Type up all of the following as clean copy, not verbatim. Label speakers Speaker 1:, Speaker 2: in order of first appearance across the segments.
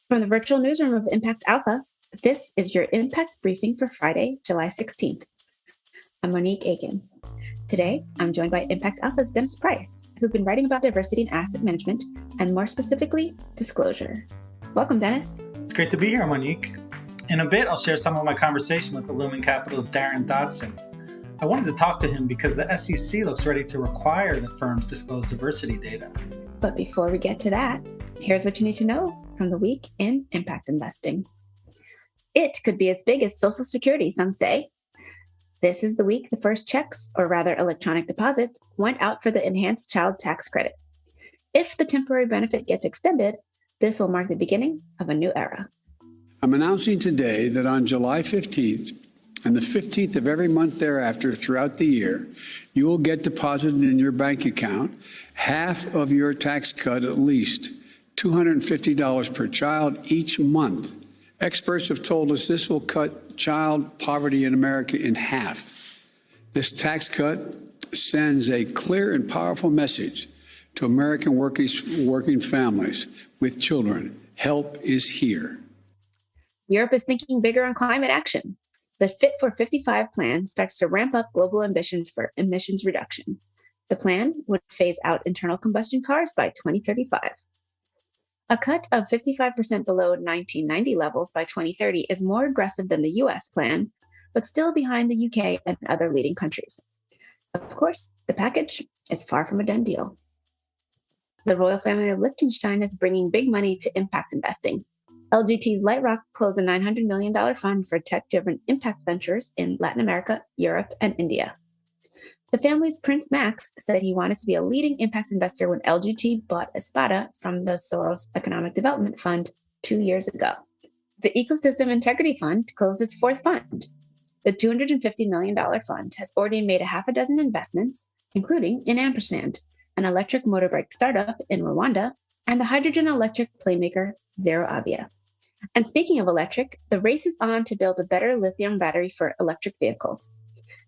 Speaker 1: From the virtual newsroom of ImpactAlpha, this is your Impact Briefing for Friday, July 16th. I'm Monique Aiken. Today, I'm joined by ImpactAlpha's Dennis Price, who's been writing about diversity in asset management, and more specifically, disclosure. Welcome, Dennis.
Speaker 2: It's great to be here, Monique. In a bit, I'll share some of my conversation with Illumen Capital's Daryn Dodson. I wanted to talk to him because the SEC looks ready to require that firms disclose diversity data.
Speaker 1: But before we get to that, here's what you need to know from the week in impact investing. It could be as big as Social Security, some say. This is the week the first checks, or rather electronic deposits, went out for the enhanced child tax credit. If the temporary benefit gets extended, this will mark the beginning of a new era.
Speaker 3: I'm announcing today that on July 15th and the 15th of every month thereafter throughout the year, you will get deposited in your bank account half of your tax cut, at least $250 per child each month. Experts have told us this will cut child poverty in America in half. This tax cut sends a clear and powerful message to American working families with children. Help is here.
Speaker 1: Europe is thinking bigger on climate action. The Fit for 55 plan starts to ramp up global ambitions for emissions reduction. The plan would phase out internal combustion cars by 2035. A cut of 55% below 1990 levels by 2030 is more aggressive than the US plan, but still behind the UK and other leading countries. Of course, the package is far from a done deal. The royal family of Liechtenstein is bringing big money to impact investing. LGT's Lightrock closed a $900 million fund for tech-driven impact ventures in Latin America, Europe, and India. The family's Prince Max said he wanted to be a leading impact investor when LGT bought Espada from the Soros Economic Development Fund 2 years ago. The Ecosystem Integrity Fund closed its fourth fund. The $250 million fund has already made a half a dozen investments, including in Ampersand, an electric motorbike startup in Rwanda, and the hydrogen electric playmaker Zero Avia. And speaking of electric, the race is on to build a better lithium battery for electric vehicles.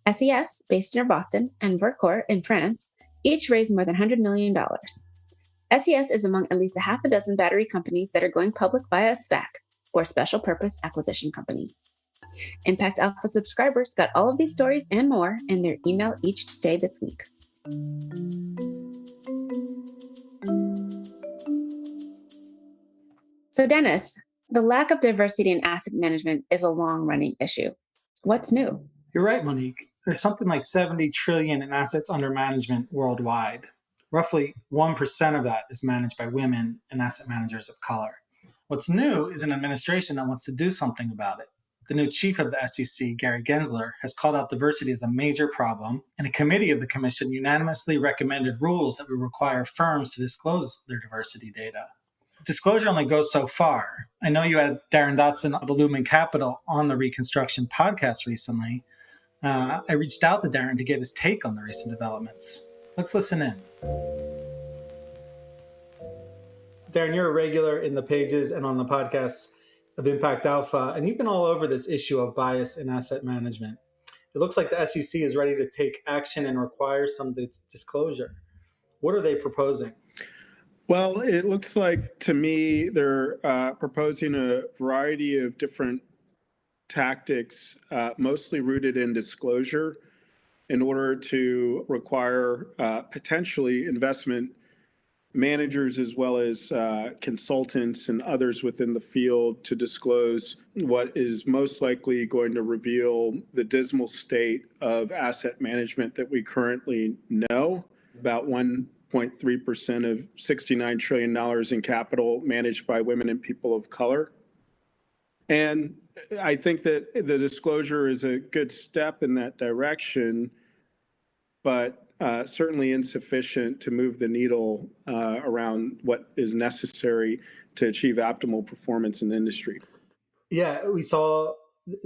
Speaker 1: SES, based near Boston, and Vercor in France, each raised more than $100 million. SES is among at least a half a dozen battery companies that are going public via a SPAC, or Special Purpose Acquisition Company. ImpactAlpha subscribers got all of these stories and more in their email each day this week. So Dennis, the lack of diversity in asset management is a long-running issue. What's new?
Speaker 2: You're right, Monique. There's something like 70 trillion in assets under management worldwide. Roughly 1% of that is managed by women and asset managers of color. What's new is an administration that wants to do something about it. The new chief of the SEC, Gary Gensler, has called out diversity as a major problem, and a committee of the commission unanimously recommended rules that would require firms to disclose their diversity data. Disclosure only goes so far. I know you had Daryn Dodson of Illumen Capital on the Reconstruction podcast recently. I reached out to Daryn to get his take on the recent developments. Let's listen in. Daryn, you're a regular in the pages and on the podcasts of ImpactAlpha, and you've been all over this issue of bias in asset management. It looks like the SEC is ready to take action and require some disclosure. What are they proposing?
Speaker 4: Well, it looks like to me they're proposing a variety of different tactics, mostly rooted in disclosure, in order to require potentially investment managers as well as consultants and others within the field to disclose what is most likely going to reveal the dismal state of asset management that we currently know. About 1.3% of $69 trillion in capital managed by women and people of color. And I think that the disclosure is a good step in that direction, but certainly insufficient to move the needle around what is necessary to achieve optimal performance in the industry.
Speaker 2: Yeah, we saw,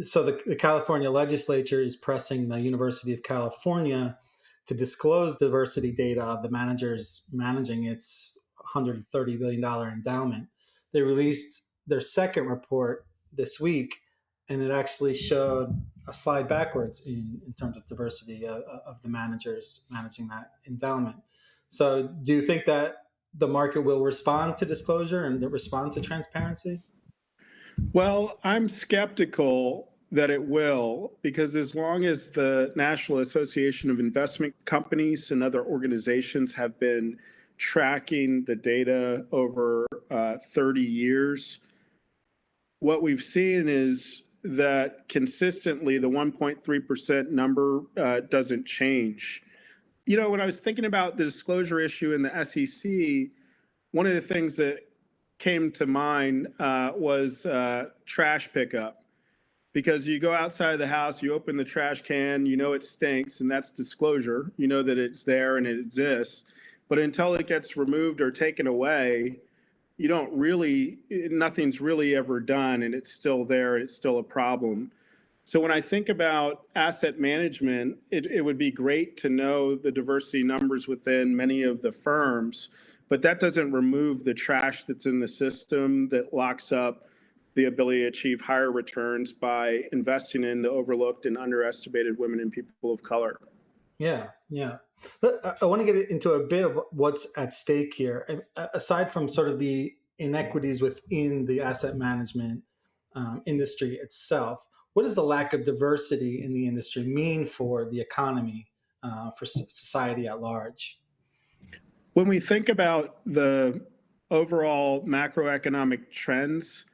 Speaker 2: so the California legislature is pressing the University of California to disclose diversity data of the managers managing its $130 billion endowment. They released their second report this week, and it actually showed a slide backwards in terms of diversity of the managers managing that endowment. So do you think that the market will respond to disclosure and respond to transparency?
Speaker 4: Well, I'm skeptical that it will, because as long as the National Association of Investment Companies and other organizations have been tracking the data over 30 years, what we've seen is that consistently the 1.3% number doesn't change. You know, when I was thinking about the disclosure issue in the SEC, one of the things that came to mind was trash pickup. Because you go outside of the house, you open the trash can, you know it stinks, and that's disclosure. You know that it's there and it exists. But until it gets removed or taken away, you don't really, nothing's really ever done, and it's still there, it's still a problem. So when I think about asset management, it would be great to know the diversity numbers within many of the firms, but that doesn't remove the trash that's in the system that locks up the ability to achieve higher returns by investing in the overlooked and underestimated women and people of color.
Speaker 2: Yeah, yeah. I want to get into a bit of what's at stake here. And aside from sort of the inequities within the asset management industry itself, what does the lack of diversity in the industry mean for the economy, for society at large?
Speaker 4: When we think about the overall macroeconomic trends,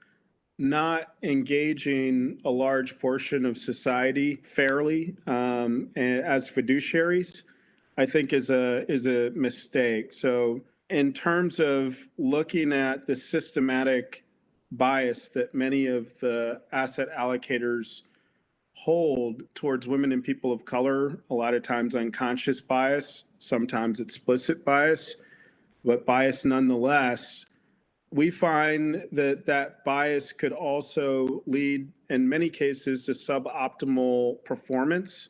Speaker 4: not engaging a large portion of society fairly as fiduciaries, I think is a mistake. So in terms of looking at the systematic bias that many of the asset allocators hold towards women and people of color, a lot of times unconscious bias, sometimes explicit bias, but bias nonetheless, we find that that bias could also lead, in many cases, to suboptimal performance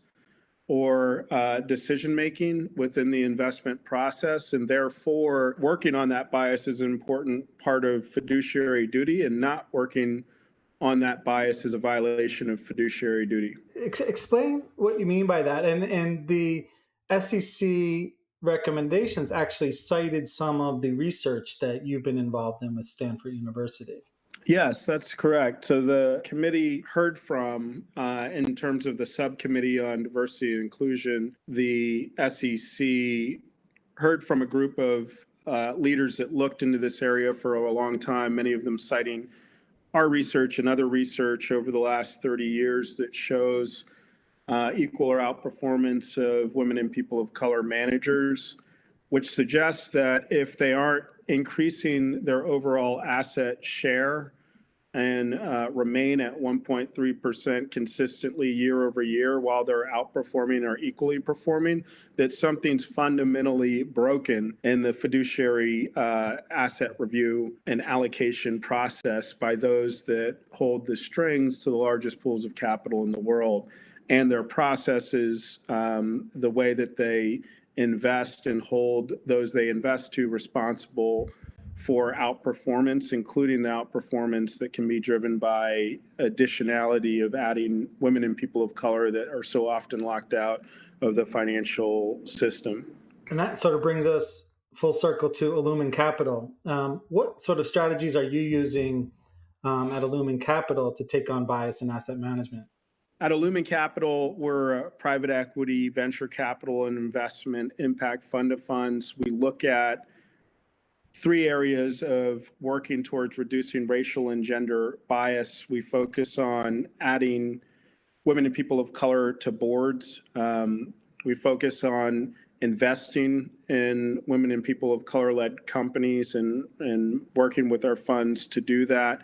Speaker 4: or decision-making within the investment process. And therefore, working on that bias is an important part of fiduciary duty, and not working on that bias is a violation of fiduciary duty.
Speaker 2: Explain what you mean by that. And the SEC recommendations actually cited some of the research that you've been involved in with Stanford University.
Speaker 4: Yes, that's correct. So the committee heard from, in terms of the subcommittee on diversity and inclusion, the SEC heard from a group of leaders that looked into this area for a long time, many of them citing our research and other research over the last 30 years that shows equal or outperformance of women and people of color managers, which suggests that if they aren't increasing their overall asset share and remain at 1.3% consistently year over year while they're outperforming or equally performing, that something's fundamentally broken in the fiduciary asset review and allocation process by those that hold the strings to the largest pools of capital in the world. And their processes, the way that they invest and hold those they invest to responsible for outperformance, including the outperformance that can be driven by additionality of adding women and people of color that are so often locked out of the financial system.
Speaker 2: And that sort of brings us full circle to Illumen Capital. What sort of strategies are you using at Illumen Capital to take on bias in asset management?
Speaker 4: At Illumen Capital, we're a private equity, venture capital, and investment impact fund of funds. We look at three areas of working towards reducing racial and gender bias. We focus on adding women and people of color to boards. We focus on investing in women and people of color-led companies and working with our funds to do that,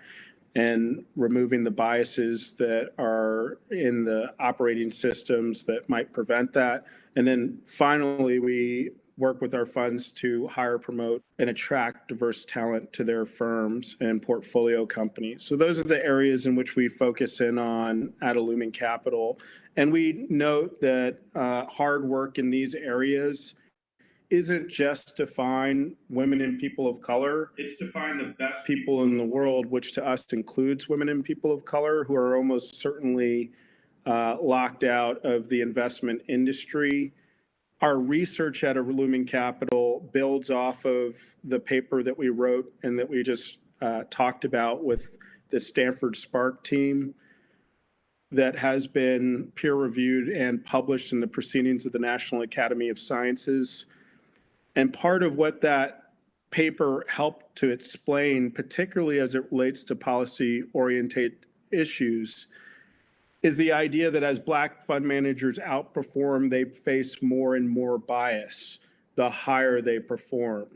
Speaker 4: and removing the biases that are in the operating systems that might prevent that. And then finally, we work with our funds to hire, promote, and attract diverse talent to their firms and portfolio companies. So those are the areas in which we focus in on at Illumen Capital. And we note that hard work in these areas isn't just to find women and people of color, it's to find the best people in the world, which to us includes women and people of color who are almost certainly locked out of the investment industry. Our research at Illumen Capital builds off of the paper that we wrote and that we just talked about with the Stanford Spark team that has been peer-reviewed and published in the Proceedings of the National Academy of Sciences. And part of what that paper helped to explain, particularly as it relates to policy-oriented issues, is the idea that as Black fund managers outperform, they face more and more bias the higher they perform.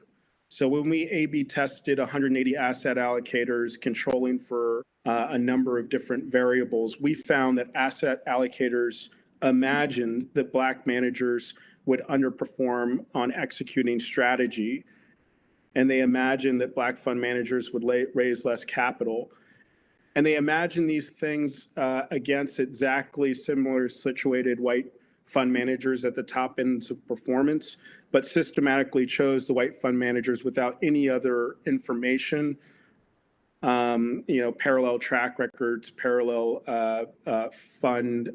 Speaker 4: So when we A/B tested 180 asset allocators controlling for a number of different variables, we found that asset allocators imagined that Black managers would underperform on executing strategy. And they imagined that Black fund managers would raise less capital. And they imagined these things against exactly similar situated white fund managers at the top ends of performance, but systematically chose the white fund managers without any other information, parallel track records, parallel fund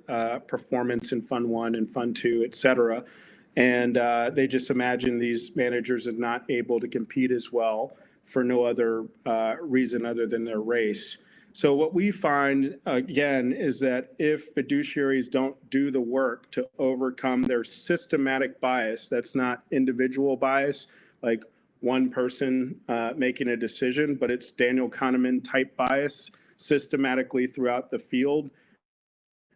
Speaker 4: performance in Fund 1 and Fund 2, et cetera. And they just imagined these managers are not able to compete as well for no other reason other than their race. So what we find, again, is that if fiduciaries don't do the work to overcome their systematic bias, that's not individual bias, like one person making a decision, but it's Daniel Kahneman type bias systematically throughout the field,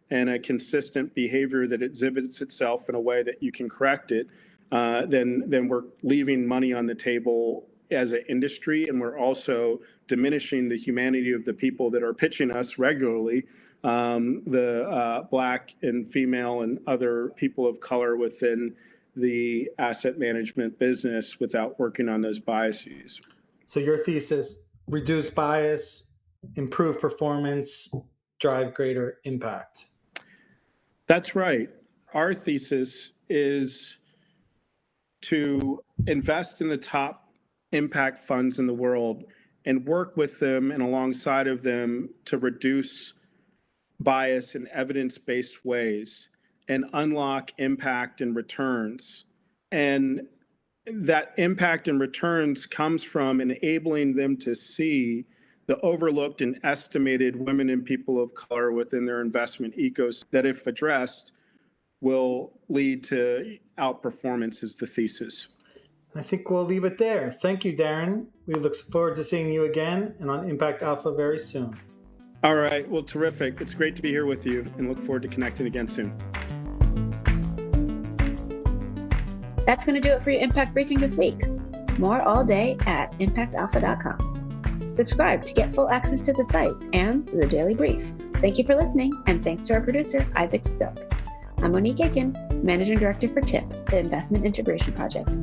Speaker 4: and a consistent behavior that exhibits itself in a way that you can correct it, then we're leaving money on the table as an industry, and we're also diminishing the humanity of the people that are pitching us regularly, the Black and female and other people of color within the asset management business without working on those biases.
Speaker 2: So your thesis, reduce bias, improve performance, drive greater impact.
Speaker 4: That's right. Our thesis is to invest in the top impact funds in the world and work with them and alongside of them to reduce bias in evidence-based ways and unlock impact and returns. And that impact and returns comes from enabling them to see the overlooked and estimated women and people of color within their investment ecosystem that, if addressed, will lead to outperformance is the thesis.
Speaker 2: I think we'll leave it there. Thank you, Daryn. We look forward to seeing you again and on Impact Alpha very soon.
Speaker 4: All right. Well, terrific. It's great to be here with you and look forward to connecting again soon.
Speaker 1: That's going to do it for your Impact Briefing this week. More all day at ImpactAlpha.com. Subscribe to get full access to the site and the daily brief. Thank you for listening, and thanks to our producer, Isaac Stilk. I'm Monique Aiken, Managing Director for TIP, the Investment Integration Project.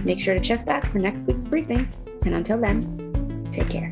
Speaker 1: Make sure to check back for next week's briefing, and until then, take care.